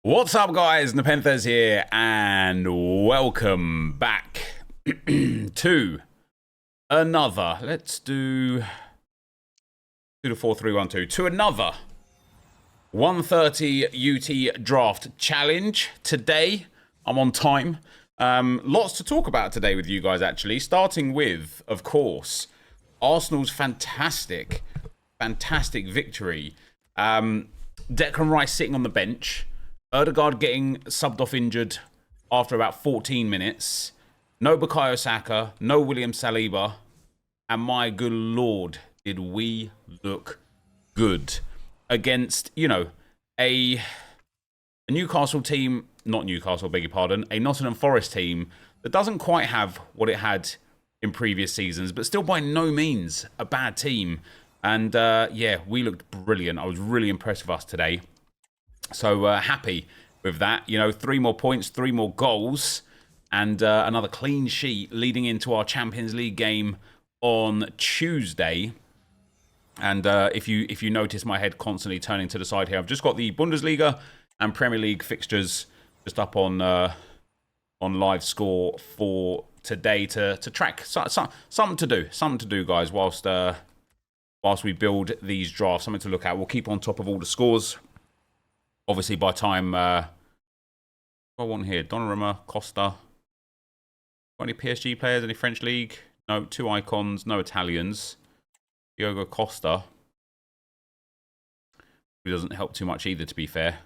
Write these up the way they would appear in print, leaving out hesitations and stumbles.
What's up, guys? NepentheZ here, and welcome back to another. Let's do the 4-3-1-2 to another 130 UT draft challenge. Today, I'm on time. Lots to talk about today with you guys, actually. Starting with, of course, Arsenal's fantastic victory. Declan Rice sitting on the bench. Odegaard getting subbed off injured after about 14 minutes. No Bukayo Saka, no William Saliba. And my good lord, did we look good against, a Newcastle team, not Newcastle, beg your pardon, a Nottingham Forest team that doesn't quite have what it had in previous seasons, but still by no means a bad team. And yeah, we looked brilliant. I was really impressed with us today. So happy with that. 3 more points, 3 more goals, and another clean sheet leading into our Champions League game on Tuesday. And if you notice my head constantly turning to the side here, I've just got the Bundesliga and Premier League fixtures just up on live score for today to track. Something to do, guys, whilst we build these drafts. Something to look at. We'll keep on top of all the scores. Obviously, by time, what I want here, Donnarumma, Costa. Got any PSG players, any French league? No, 2 icons, no Italians. Diogo Costa, who doesn't help too much either, to be fair.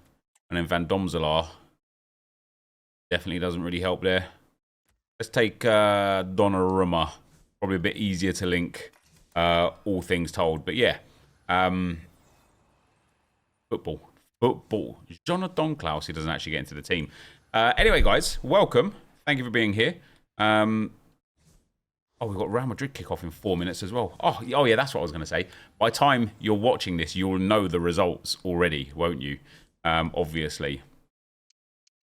And then Van Domzelaar, definitely doesn't really help there. Let's take Donnarumma, probably a bit easier to link, all things told. But yeah, Football. Jonathan Klaus, he doesn't actually get into the team. Anyway, guys, welcome. Thank you for being here. We've got Real Madrid kickoff in 4 minutes as well. Oh yeah, that's what I was going to say. By the time you're watching this, you'll know the results already, won't you? Obviously.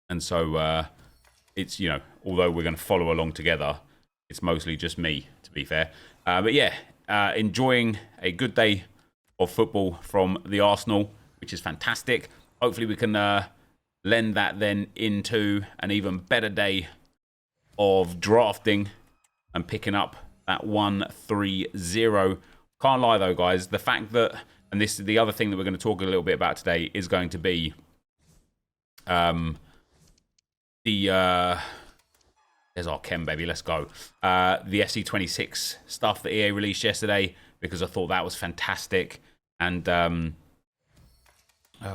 And so it's, although we're going to follow along together, it's mostly just me, to be fair. But yeah, enjoying a good day of football from the Arsenal, which is fantastic. Hopefully we can lend that then into an even better day of drafting and picking up that 1-3-0. Can't lie though, guys. The fact that, and this is the other thing that we're going to talk a little bit about today, is going to be there's our Ken, baby. Let's go. The SC26 stuff that EA released yesterday, because I thought that was fantastic. And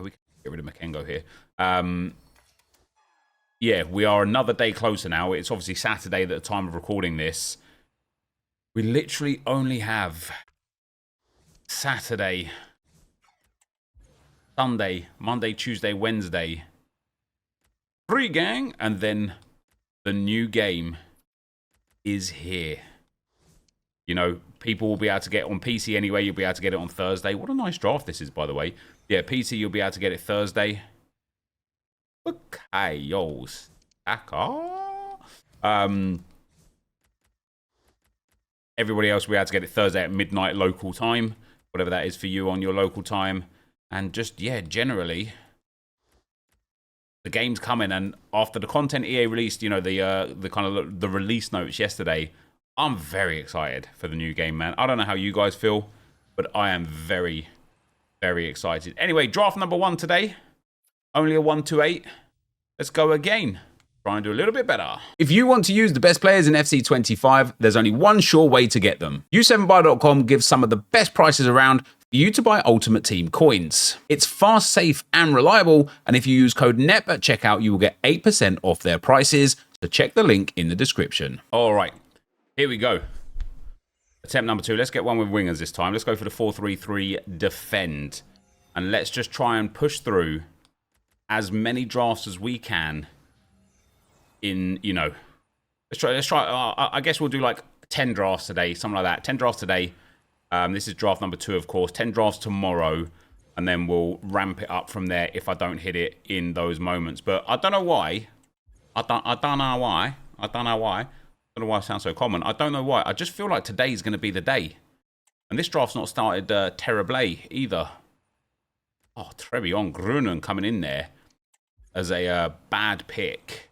we can get rid of Makengo here. Yeah, we are another day closer now. It's obviously Saturday at the time of recording this. We literally only have Saturday, Sunday, Monday, Tuesday, Wednesday. Free gang. And then the new game is here. People will be able to get it on PC anyway. You'll be able to get it on Thursday. What a nice draft this is, by the way. Yeah, PC, you'll be able to get it Thursday. Bukayo Saka. Everybody else will be able to get it Thursday at midnight local time. Whatever that is for you on your local time. And just, yeah, generally, the game's coming. And after the content EA released, the kind of the release notes yesterday, I'm very excited for the new game, man. I don't know how you guys feel, but I am very, very excited. Anyway, draft number 1 today. Only a 1-2-8. Let's go again. Try and do a little bit better. If you want to use the best players in FC25, there's only one sure way to get them. U7buy.com gives some of the best prices around for you to buy Ultimate Team coins. It's fast, safe, and reliable, and if you use code NEP at checkout, you will get 8% off their prices, so check the link in the description. All right. Here we go. Attempt number 2. Let's get one with wingers this time. Let's go for the 4-3-3 defend. And let's just try and push through as many drafts as we can in, let's try. I guess we'll do like 10 drafts today, something like that. 10 drafts today. This is draft number 2, of course. 10 drafts tomorrow. And then we'll ramp it up from there if I don't hit it in those moments. But I don't know why. I don't know why. I don't know why I sound so common. I don't know why. I just feel like today's going to be the day. And this draft's not started terribly either. Oh, Trebion Grunen coming in there. as a bad pick.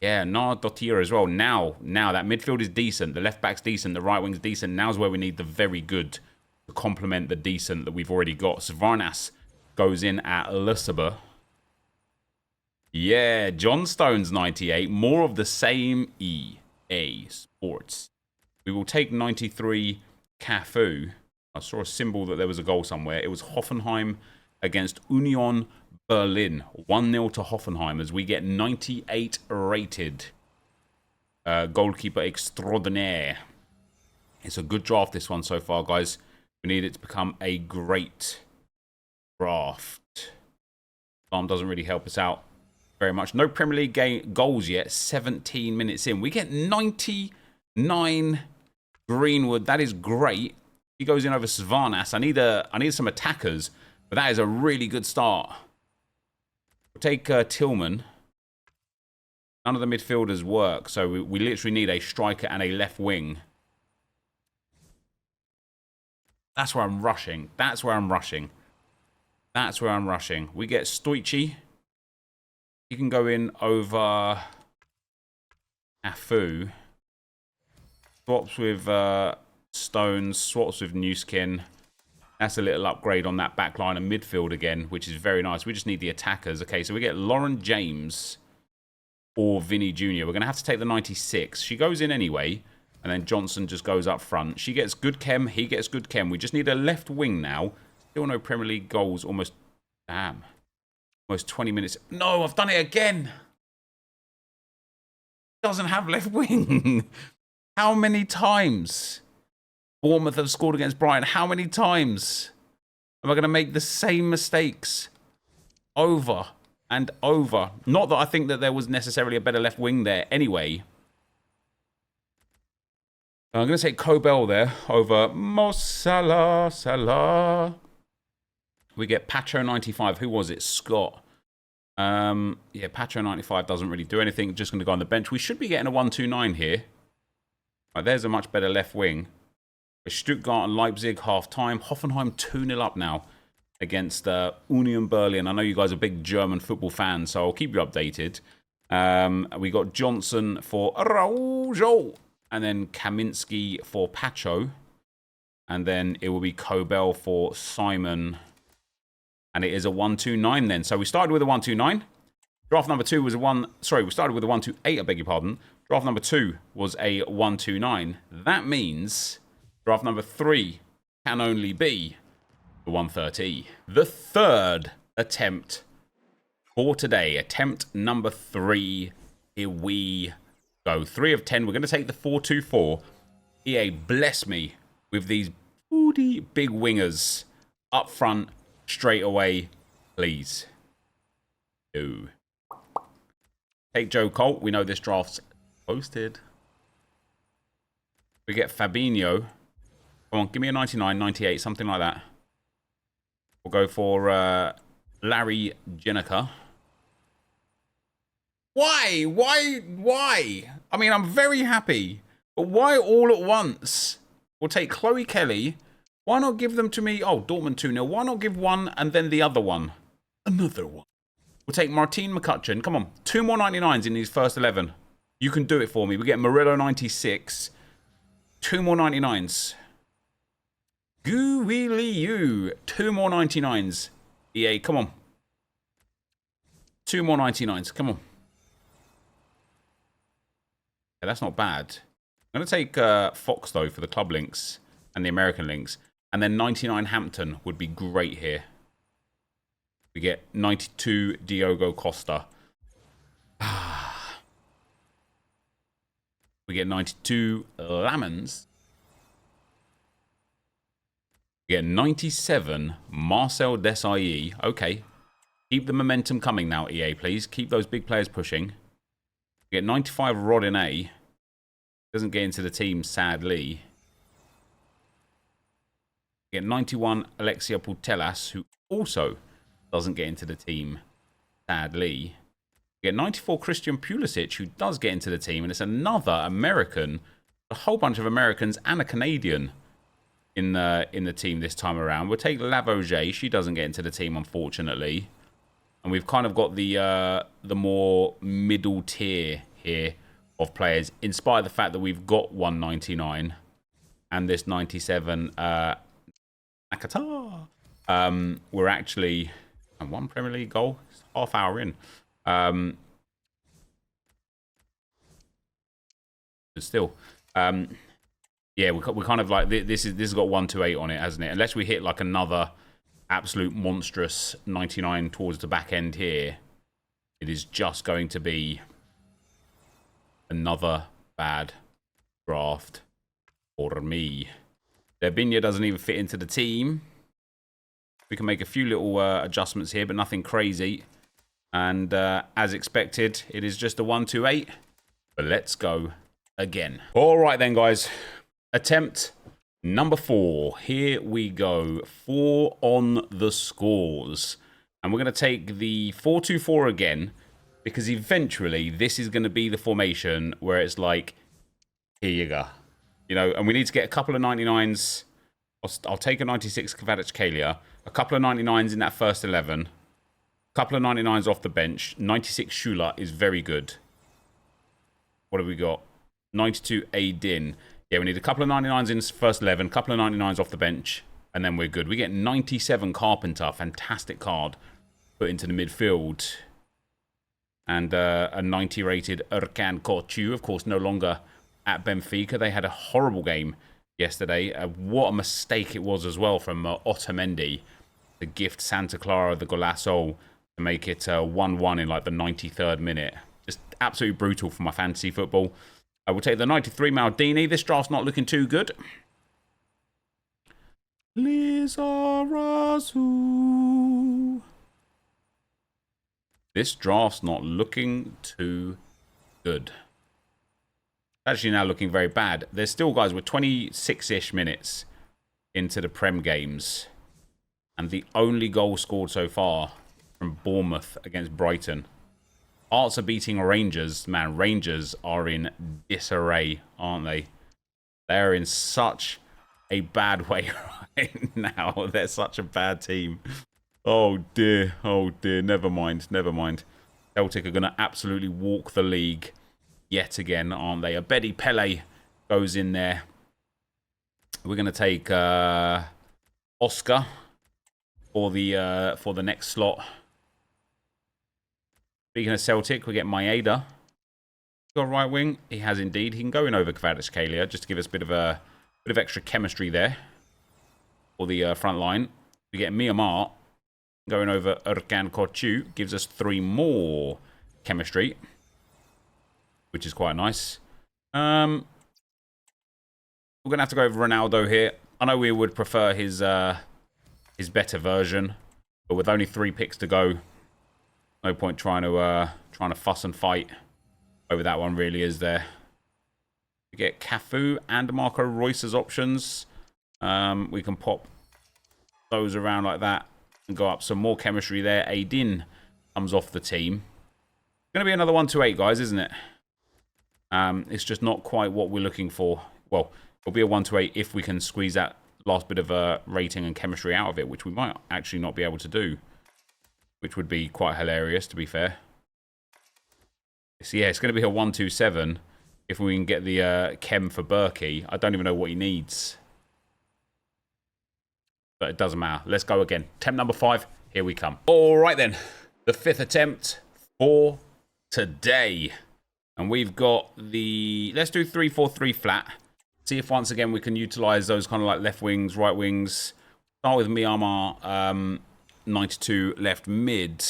Yeah, Dottir as well. Now that midfield is decent. The left back's decent. The right wing's decent. Now's where we need the very good to complement the decent that we've already got. Svarnas goes in at Lusaba. Yeah, John Stones 98. More of the same EA Sports. We will take 93 Cafu. I saw a symbol that there was a goal somewhere. It was Hoffenheim against Union Berlin. 1-0 to Hoffenheim as we get 98 rated. Goalkeeper extraordinaire. It's a good draft, this one so far, guys. We need it to become a great draft. Farm doesn't really help us out very much. No Premier League goals yet. 17 minutes in. We get 99 Greenwood. That is great. He goes in over Svarnas. I need some attackers, but that is a really good start. We'll take Tillman. None of the midfielders work, so we literally need a striker and a left wing. That's where I'm rushing. That's where I'm rushing. That's where I'm rushing. We get Stoichi. He can go in over Afu. Swaps with Stones. Swaps with Newskin. That's a little upgrade on that back line and midfield again, which is very nice. We just need the attackers. Okay, so we get Lauren James or Vinny Jr. We're going to have to take the 96. She goes in anyway, and then Johnson just goes up front. She gets good chem. He gets good chem. We just need a left wing now. Still no Premier League goals. Almost 20 minutes. No, I've done it again. Doesn't have left wing. How many times? Bournemouth have scored against Brighton. How many times am I going to make the same mistakes over and over? Not that I think that there was necessarily a better left wing there anyway. I'm going to take Kobel there over Mo Salah. We get Pacho 95. Who was it? Scott. Yeah, Pacho 95 doesn't really do anything. Just going to go on the bench. We should be getting a 1-2-9 here. Right, there's a much better left wing. Stuttgart and Leipzig half-time. Hoffenheim 2-0 up now against Union Berlin. I know you guys are big German football fans, so I'll keep you updated. We got Johnson for Araujo. And then Kaminski for Pacho. And then it will be Kobel for Simon. And it is a 1-2-9 then. So we started with a 1-2-9. Draft number 2 was a 1... Sorry, we started with a 1-2-8, I beg your pardon. Draft number 2 was a 1-2-9. That means draft number 3 can only be the 130. The third attempt for today. Attempt number 3. Here we go. 3 of 10. We're going to take the 4-2-4. EA, bless me with these booty big wingers up front straight away, please. Do. Take Joe Colt. We know this draft's posted. We get Fabinho. Come on, give me a 99, 98, something like that. We'll go for Larry Jenica. Why? Why? I mean, I'm very happy. But why all at once? We'll take Chloe Kelly. Why not give them to me? Oh, Dortmund 2-0. Why not give one and then the other one? Another one. We'll take Martine McCutcheon. Come on. 2 more 99s in these first 11. You can do it for me. We get Murillo 96. 2 more 99s. Gooey Liu. 2 more 99s. EA, come on. 2 more 99s. Come on. Yeah, that's not bad. I'm going to take Fox, though, for the club links and the American links. And then 99 Hampton would be great here. We get 92 Diogo Costa. We get 92 Lamans. We get 97 Marcel Desailly. Okay. Keep the momentum coming now, EA, please. Keep those big players pushing. We get 95 Rodinei. Doesn't get into the team, sadly. We get 91 Alexia Putellas, who also doesn't get into the team, sadly. We get 94 Christian Pulisic, who does get into the team, and it's another American, a whole bunch of Americans and a Canadian in the team this time around. We'll take Lavoisier. She doesn't get into the team, unfortunately. And we've kind of got the more middle tier here of players, in spite of the fact that we've got 199 and this 97 Nakata. We're actually one Premier League goal. It's half hour in. But still, yeah, we kind of like this has got 128 on it, hasn't it? Unless we hit like another absolute monstrous 99 towards the back end here, it is just going to be another bad draft for me. Debinya doesn't even fit into the team. We can make a few little adjustments here, but nothing crazy. And as expected, it is just a 128. But let's go again. All right then, guys. Attempt number 4. Here we go. 4 on the scores. And we're going to take the 4-2-4 again, because eventually this is going to be the formation where it's like, here you go. You know, and we need to get a couple of 99s. I'll take a 96 Kvaratskhelia, a couple of 99s in that first 11, a couple of 99s off the bench. 96 Shula is very good. What have we got? 92 Aydin. Yeah, we need a couple of 99s in the first 11, a couple of 99s off the bench, and then we're good. We get 97 Carpenter, fantastic card, put into the midfield. And a 90 rated Erkan Korçu, of course, no longer at Benfica. They had a horrible game yesterday. What a mistake it was as well from Otamendi to gift Santa Clara the Golasso to make it 1-1 in like the 93rd minute. Just absolutely brutal for my fantasy football. I will take the 93 Maldini. This draft's not looking too good. Lizarazu. This draft's not looking too good. Actually now looking very bad. There's still guys with 26-ish minutes into the Prem games. And the only goal scored so far from Bournemouth against Brighton. Hearts are beating Rangers. Man, Rangers are in disarray, aren't they? They're in such a bad way right now. They're such a bad team. Oh dear, never mind. Celtic are going to absolutely walk the league yet again, aren't they? A Betty Pele goes in there. We're going to take Oscar for the next slot. Speaking of Celtic, we get Maeda. Got a right wing. He has indeed. He can go in over Kvaratskhelia just to give us a bit of extra chemistry there for the front line. We get Myanmar going over Erkan Korçu. Gives us 3 more chemistry, which is quite nice. We're going to have to go over Ronaldo here. I know we would prefer his better version, but with only 3 picks to go, no point trying to fuss and fight over that one, really, is there? We get Cafu and Marco Reus as options. We can pop those around like that and go up some more chemistry there. Aydin comes off the team. Going to be another 1-8, guys, isn't it? It's just not quite what we're looking for. Well, it'll be a 1-8 if we can squeeze that last bit of rating and chemistry out of it, which we might actually not be able to do. Which would be quite hilarious, to be fair. So yeah, it's going to be a 1-7 if we can get the chem for Berkey. I don't even know what he needs. But it doesn't matter. Let's go again. Attempt number 5. Here we come. All right then. The 5th attempt for today. And we've got the... Let's do 3-4-3 flat. See if once again we can utilise those kind of like left wings, right wings. Start with Myanmar. 92 left mid.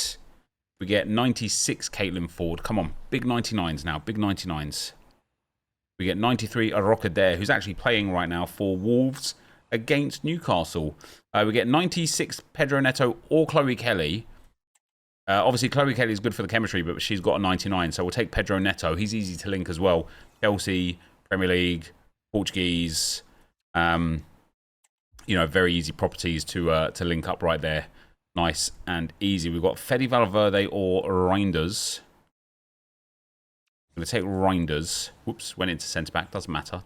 We get 96 Caitlin Ford. Come on. Big 99s now. Big 99s. We get 93 Arokadere, who's actually playing right now for Wolves against Newcastle. We get 96 Pedro Neto or Chloe Kelly. Obviously, Chloe Kelly is good for the chemistry, but she's got a 99, so we'll take Pedro Neto. He's easy to link as well. Chelsea, Premier League, Portuguese. You know, very easy properties to link up right there. Nice and easy. We've got Fede Valverde or Reinders. I'm going to take Reinders. Whoops, went into centre-back. Doesn't matter.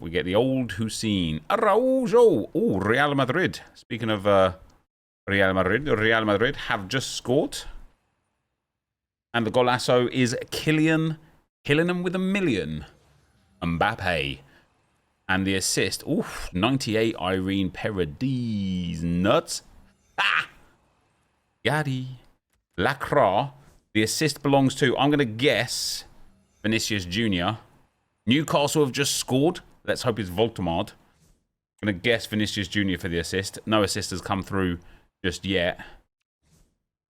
We get the old Hussein Araujo. Oh, Real Madrid. Speaking of Real Madrid have just scored. And the golazo is Kylian killing them with a million. Mbappe. And the assist, oof, 98 Irene Paredes. Nuts. Ah! Yadi. Lacroix. The assist belongs to, I'm going to guess, Vinicius Jr. Newcastle have just scored. Let's hope it's Voltemard. I'm going to guess Vinicius Jr. for the assist. No assist has come through just yet.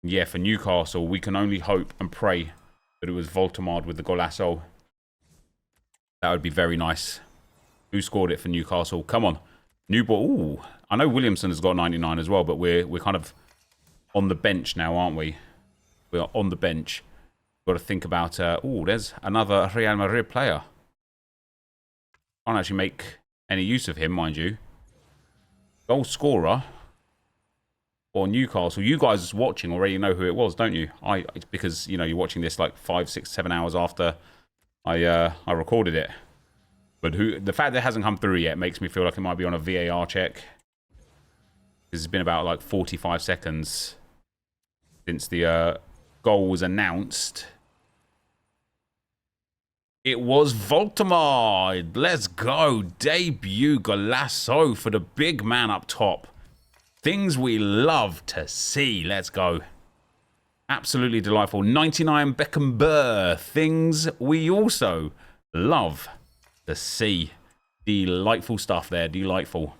Yeah, for Newcastle, we can only hope and pray that it was Voltemard with the golazo. That would be very nice. Who scored it for Newcastle? Come on. New ball. Ooh, I know Williamson has got 99 as well, but we're kind of on the bench now, aren't we? We are on the bench. Got to think about... oh, there's another Real Madrid player. Can't actually make any use of him, mind you. Goal scorer for Newcastle. You guys watching already know who it was, don't you? Because, you know, you're watching this like 5, 6, 7 hours after I recorded it. But the fact that it hasn't come through yet makes me feel like it might be on a VAR check. It's been about like 45 seconds since the goal was announced. It was Voltemard. Let's go. Debut golazo for the big man up top. Things we love to see. Let's go. Absolutely delightful. 99 Beckenbauer. Things we also love to see. Delightful stuff there. Delightful.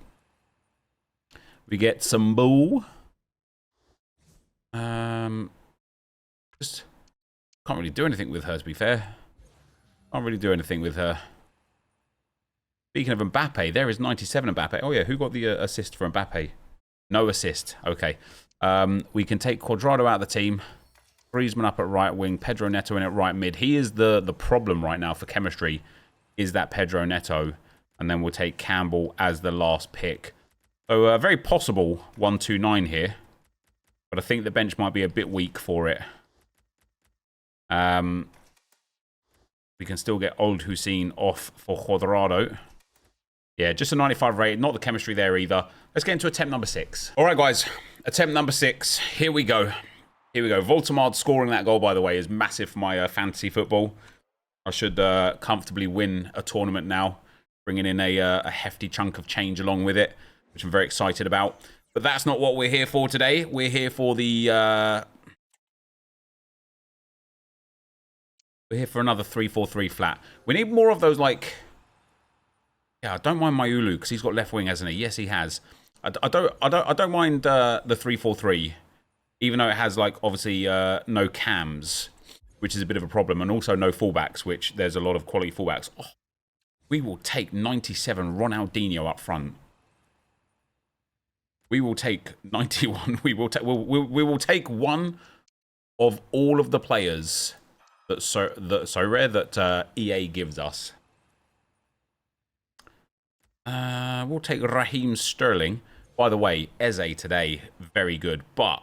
We get some ball. Just can't really do anything with her, to be fair. Can't really do anything with her. Speaking of Mbappe, there is 97 Mbappe. Oh, yeah. Who got the assist for Mbappe? No assist. Okay. We can take Cuadrado out of the team. Griezmann up at right wing. Pedro Neto in at right mid. He is the problem right now for chemistry. Is that Pedro Neto. And then we'll take Campbell as the last pick. So a very possible 1-2-9 here. But I think the bench might be a bit weak for it. We can still get Old Hussein off for Cuadrado. Yeah, just a 95 rate. Not the chemistry there either. Let's get into attempt number 6. All right, guys. Attempt number 6. Here we go. Here we go. Voltemard scoring that goal, by the way, is massive for my fantasy football. I should comfortably win a tournament now, bringing in a hefty chunk of change along with it, which I'm very excited about. But that's not what we're here for today. We're here for the... we're here for another 3-4-3 flat. We need more of those, like... Yeah, I don't mind Mayulu, because he's got left wing, hasn't he? Yes, he has. I don't mind the 3-4-3, even though it has, like, obviously no cams, which is a bit of a problem, and also no fullbacks, which there's a lot of quality fullbacks. Oh, we will take 97 Ronaldinho up front. We will take 91. We will take one of all of the players that's so rare that EA gives us. We'll take Raheem Sterling. By the way, Eze today, very good. But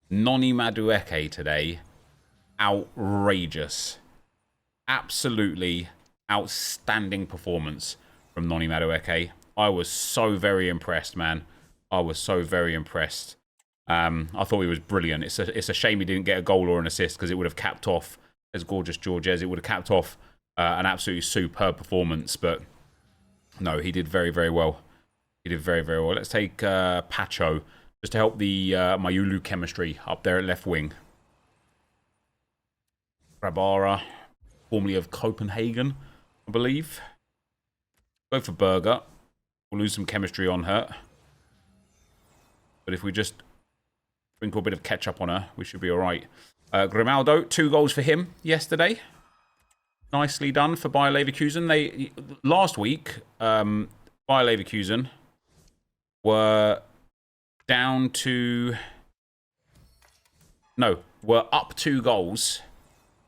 Noni Madueke today, outrageous. Absolutely outstanding performance from Noni Madueke. I was so very impressed, man. I was so very impressed. I thought he was brilliant. It's a shame he didn't get a goal or an assist, because it would have capped off, as gorgeous Georges, it would have capped off an absolutely superb performance. But no, he did very, very well. He did very, very well. Let's take Pacho, just to help the Mayulu chemistry up there at left wing. Grabara, formerly of Copenhagen, I believe. Go for Berger. We'll lose some chemistry on her. But if we just sprinkle a bit of ketchup on her, we should be all right. Grimaldo, 2 goals for him yesterday. Nicely done for Bayer Leverkusen. Last week, Bayer Leverkusen were down to... No, were up 2 goals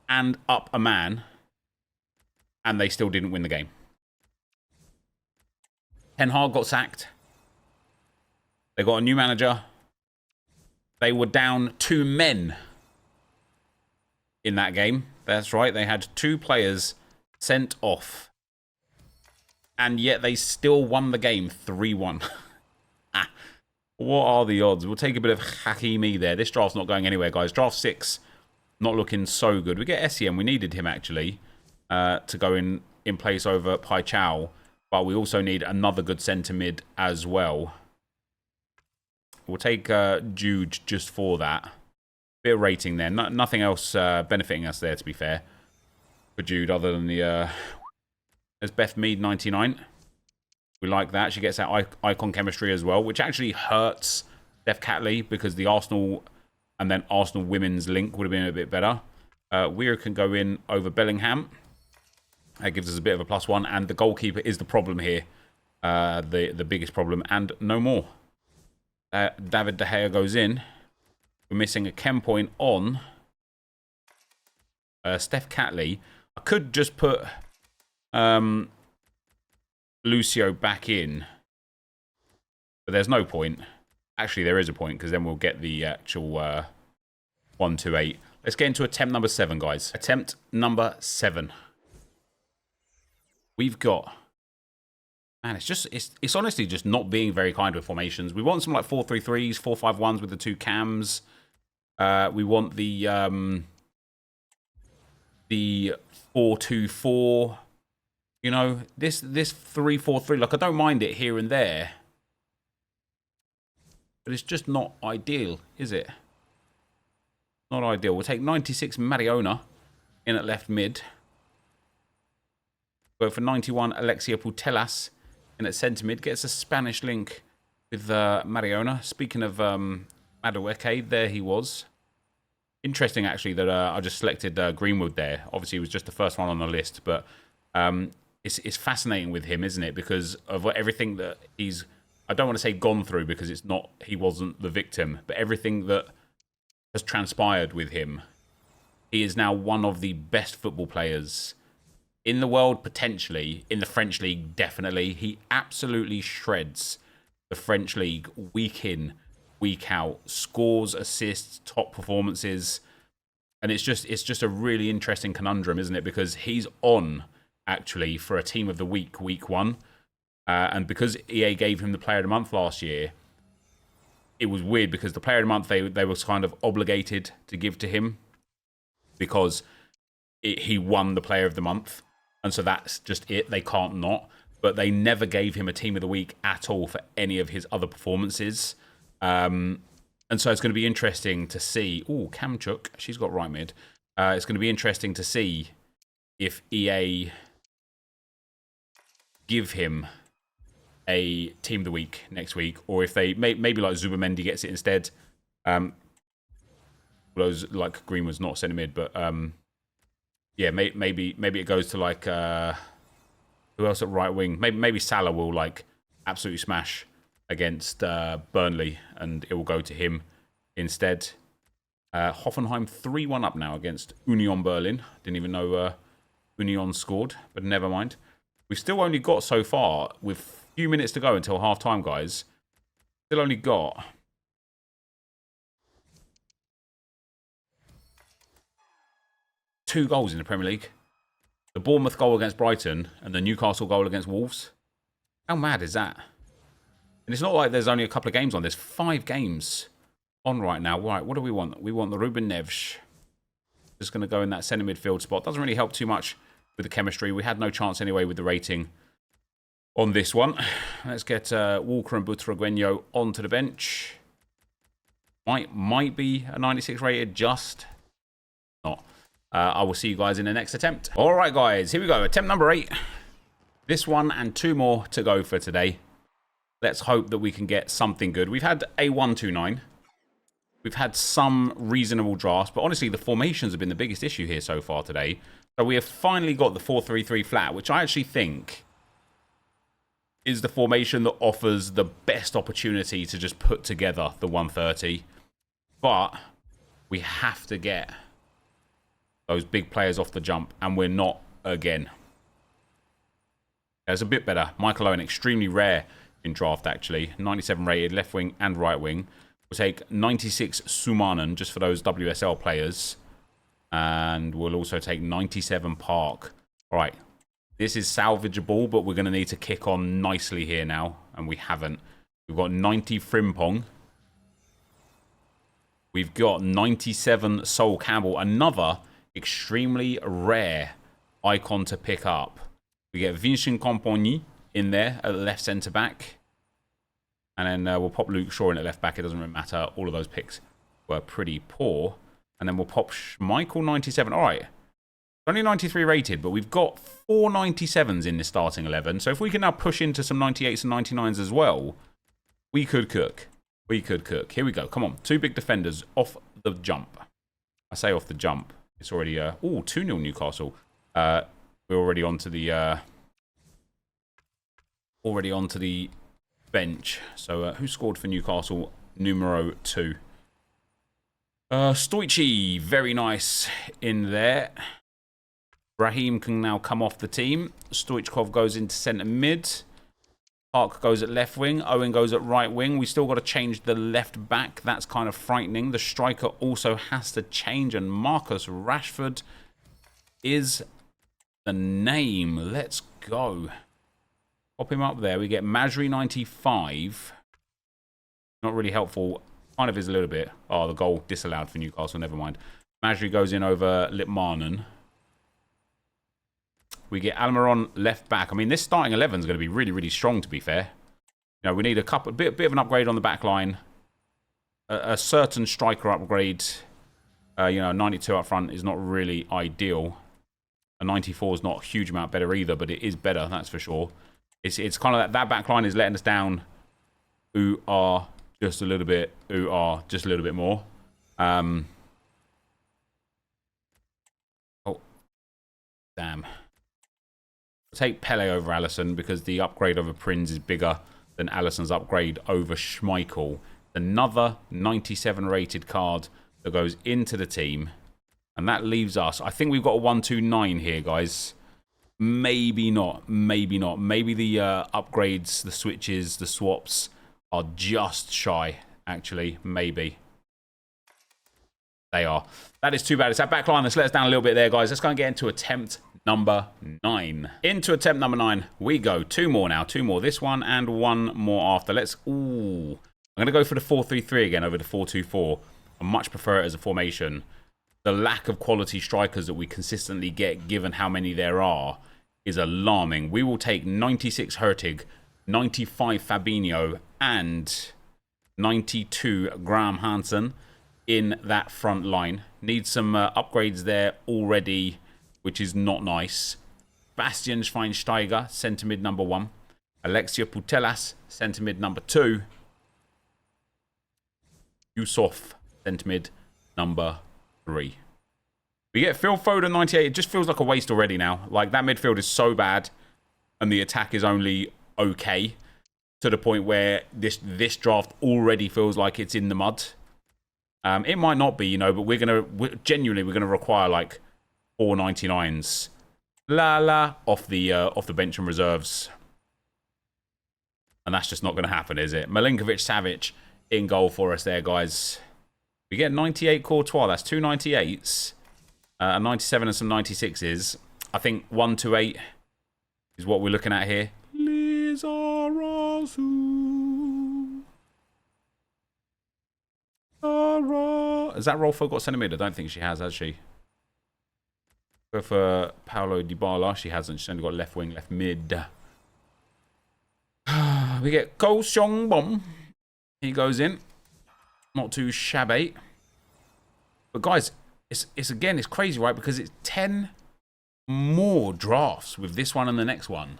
and up a man, and they still didn't win the game. Ten Hag got sacked. They got a new manager. They were down 2 men in that game. That's right. They had 2 players sent off. And yet they still won the game 3-1. What are the odds? We'll take a bit of Hakimi there. This draft's not going anywhere, guys. Draft 6, not looking so good. We get SEM. We needed him, actually, to go in place over Pai Chow. But we also need another good centre mid as well. We'll take Jude just for that. Bit of rating there. Nothing else benefiting us there, to be fair, for Jude, other than the... There's Beth Mead, 99. We like that. She gets that icon chemistry as well, which actually hurts Steph Catley because the Arsenal and then Arsenal women's link would have been a bit better. Weir can go in over Bellingham. That gives us a bit of a +1, and the goalkeeper is the problem here. The biggest problem, and no more. David De Gea goes in. We're missing a chem point on Steph Catley. I could just put... Lucio back in, but there's no point. Actually, there is a point because then we'll get the actual 128. Let's get into attempt number 7, guys. Attempt number 7. We've got, man, it's honestly just not being very kind with formations. We want some like 4-3-3s, 4-5-1s with the 2 cams. We want the 4-2-4. You know, this 3-4-3, like, I don't mind it here and there. But it's just not ideal, is it? Not ideal. We'll take 96 Mariona in at left mid. Go for 91 Alexia Putellas in at centre mid. Gets a Spanish link with Mariona. Speaking of Madueke, there he was. Interesting, actually, that I just selected Greenwood there. Obviously, he was just the first one on the list, but... It's fascinating with him, isn't it? Because of everything that he's, I don't want to say gone through because it's not, he wasn't the victim, but everything that has transpired with him, he is now one of the best football players in the world, potentially. In the French league, definitely. He absolutely shreds the French league week in, week out. Scores, assists, top performances. And it's just a really interesting conundrum, isn't it? Because he's on... actually, for a team of the week 1. And because EA gave him the player of the month last year, it was weird because the player of the month, they was kind of obligated to give to him because he won the player of the month. And so that's just it. They can't not. But they never gave him a team of the week at all for any of his other performances. And so it's going to be interesting to see. Oh, Kamchuk, she's got right mid. It's going to be interesting to see if EA... give him a team of the week next week, or if they maybe like Zubamendi gets it instead. Those like Greenwood's not centre mid, but yeah, maybe it goes to like who else at right wing? Maybe Salah will like absolutely smash against Burnley, and it will go to him instead. Hoffenheim 3-1 up now against Union Berlin. Didn't even know Union scored, but never mind. We've still only got so far, with a few minutes to go until half-time, guys. Still only got... 2 goals in the Premier League. The Bournemouth goal against Brighton and the Newcastle goal against Wolves. How mad is that? And it's not like there's only a couple of games on. There's 5 games on right now. Right, what do we want? We want the Ruben Neves. Just going to go in that centre midfield spot. Doesn't really help too much with the chemistry. We had no chance anyway with the rating on this one. Let's get Walker and Butragueño onto the bench. Might be a 96 rated, just not. I will see you guys in the next attempt. All right, guys, here we go. Attempt number 8. This one and 2 more to go for today. Let's hope that we can get something good. We've had a 1-2-9. We've had some reasonable drafts, but honestly, the formations have been the biggest issue here so far today. So we have finally got the 4-3-3 flat, which I actually think is the formation that offers the best opportunity to just put together the 130. But we have to get those big players off the jump, and we're not again. It's a bit better. Michael Owen, extremely rare in draft, actually. 97 rated, left wing and right wing. We'll take 96 Sumanen, just for those WSL players. And we'll also take 97 Park. All right. This is salvageable, but we're going to need to kick on nicely here now. And we haven't. We've got 90 Frimpong. We've got 97 Sol Campbell. Another extremely rare icon to pick up. We get Vincent Kompany in there at the left centre-back. And then we'll pop Luke Shaw in at left-back. It doesn't really matter. All of those picks were pretty poor. And then we'll pop Schmeichel 97. All right. Only 93 rated, but we've got 4 97s in this starting 11. So if we can now push into some 98s and 99s as well, we could cook. We could cook. Here we go. Come on. 2 big defenders off the jump. I say off the jump. It's already... 2-0 Newcastle. We're already onto the... already onto the bench. So who scored for Newcastle? Numero 2. Stoichi. Very nice in there. Brahim can now come off the team. Stoichkov goes into centre mid. Park goes at left wing. Owen goes at right wing. We still got to change the left back. That's kind of frightening. The striker also has to change. And Marcus Rashford is the name. Let's go. Pop him up there. We get Majri 95. Not really helpful. Kind of is a little bit. Oh, the goal disallowed for Newcastle. Never mind. Majri goes in over Litmanen. We get Almiron left back. I mean, this starting 11 is going to be really, really strong, to be fair. You know, we need a bit of an upgrade on the back line. A certain striker upgrade. 92 up front is not really ideal. A 94 is not a huge amount better either, but it is better, that's for sure. It's kind of that back line is letting us down. Ooh, are just a little bit. Ooh, are just a little bit more. Oh, damn. Take Pele over Alisson because the upgrade over Prince is bigger than Alisson's upgrade over Schmeichel. Another 97 rated card that goes into the team. And that leaves us... I think we've got a 129 here, guys. Maybe not. Maybe not. Maybe the upgrades, the switches, the swaps are just shy, actually. Maybe. They are. That is too bad. It's that back line that's let us down a little bit there, guys. Let's go and get into attempt number 9. Into attempt number 9 we go. 2 more now. 2 more. This one and 1 more after. Let's... Ooh. I'm going to go for the 4-3-3 again over the 4-2-4. I much prefer it as a formation. The lack of quality strikers that we consistently get, given how many there are, is alarming. We will take 96 Hurtig, 95 Fabinho, and 92 Graham Hansen in that front line. Need some upgrades there already, which is not nice. Bastian Schweinsteiger, centre mid number 1. Alexia Putellas, centre mid number 2. Yusuf, centre mid number 3. We get Phil Foden 98. It just feels like a waste already now. Like, that midfield is so bad and the attack is only okay, to the point where this draft already feels like it's in the mud. It might not be, but we're gonna require like 4 99s off the bench and reserves. And that's just not going to happen, is it? Milinkovic-Savic in goal for us there, guys. We get 98 Courtois. That's 2 98s. A 97 and some 96s. I think 1 to 8 is what we're looking at here. Has that Rolfo got centre mid? I don't think she has she? Go for Paulo Dybala. She hasn't. She's only got left wing, left mid. We get Ko Seong Bom. He goes in. Not too shabby. But guys, it's crazy, right? Because it's 10 more drafts with this one and the next one.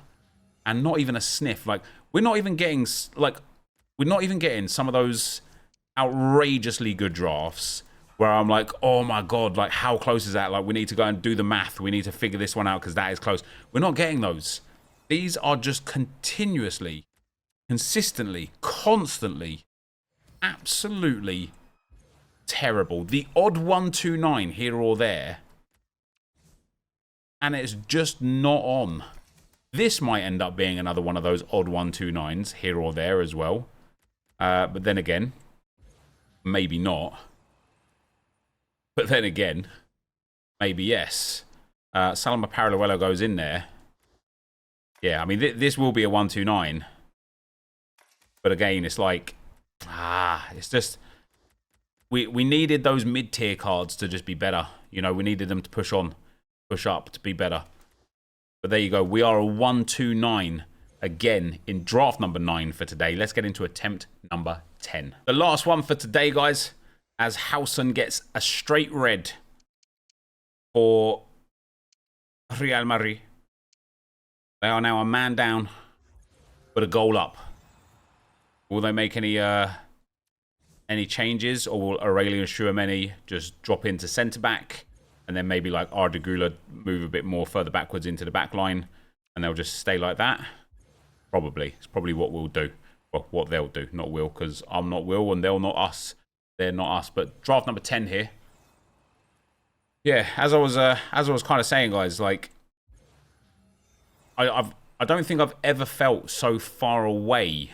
And not even a sniff. Like, we're not even getting some of those outrageously good drafts where I'm like, oh my God, like, how close is that? Like, we need to go and do the math. We need to figure this one out because that is close. We're not getting those. These are just continuously, consistently, constantly, absolutely terrible. The odd 129 here or there, and it's just not on. This might end up being another one of those odd 129s here or there as well. But then again, maybe not. But then again, maybe yes. Salama Paraluelo goes in there. Yeah, I mean, this will be a 129. But again, it's like, it's just, we needed those mid-tier cards to just be better. You know, we needed them to push up to be better. But there you go. We are a 129 again in draft number 9 for today. Let's get into attempt number 10. The last one for today, guys, as Howson gets a straight red for Real Madrid. They are now a man down, but a goal up. Will they make any changes, or will Aurelian Chouameni just drop into centre-back, and then maybe like Ardagula move a bit more further backwards into the back line, and they'll just stay like that? Probably. It's probably what we'll do. Well, what they'll do, not Will, because I'm not Will, and they're not us. They're not us. But draft number 10 here. Yeah, as I was kind of saying, guys, like, I don't think I've ever felt so far away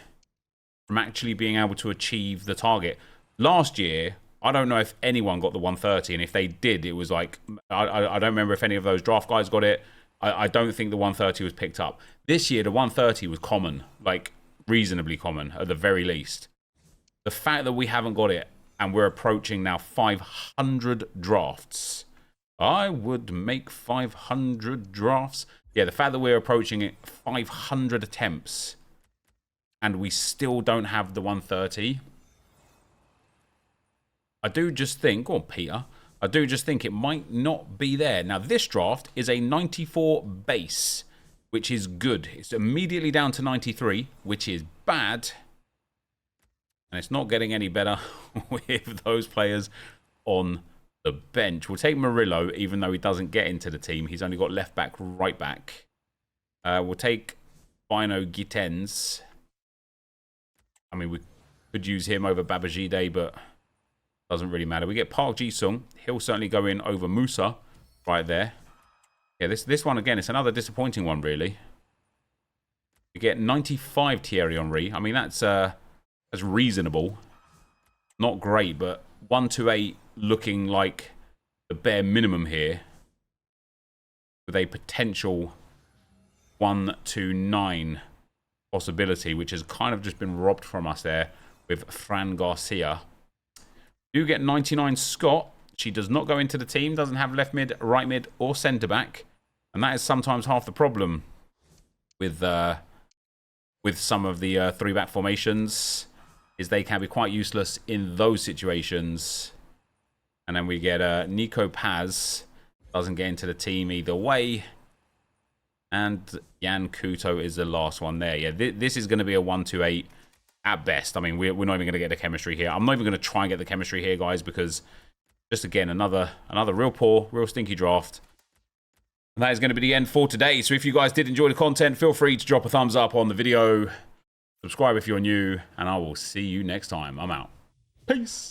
from actually being able to achieve the target. Last year, I don't know if anyone got the 130, and if they did, it was like, I don't remember if any of those draft guys got it. I don't think the 130 was picked up. This year, the 130 was common, like reasonably common at the very least. The fact that we haven't got it, and we're approaching now 500 drafts. I would make 500 drafts. Yeah, the fact that we're approaching it 500 attempts and we still don't have the 130. I do just think, or Peter, I do just think it might not be there. Now, this draft is a 94 base, which is good. It's immediately down to 93, which is bad. And it's not getting any better with those players on the bench. We'll take Murillo, even though he doesn't get into the team. He's only got left back, right back. We'll take Bino Gittens. I mean, we could use him over Babajide, but doesn't really matter. We get Park Ji-sung. He'll certainly go in over Musa right there. Yeah, this one, again, it's another disappointing one, really. We get 95 Thierry Henry. I mean, that's reasonable. Not great, but 128 looking like the bare minimum here, with a potential 129 possibility, which has kind of just been robbed from us there with Fran Garcia. You get 99 Scott. She does not go into the team, doesn't have left mid, right mid, or centre back, and that is sometimes half the problem with some of the three back formations, is they can be quite useless in those situations. And then we get Nico Paz, doesn't get into the team either way. And Jan Kuto is the last one there. Yeah, this is going to be a 128 at best. I mean, we're not even going to get the chemistry here. I'm not even going to try and get the chemistry here, guys, because just, again, another real poor, real stinky draft. And that is going to be the end for today. So if you guys did enjoy the content, feel free to drop a thumbs up on the video. Subscribe if you're new, and I will see you next time. I'm out. Peace.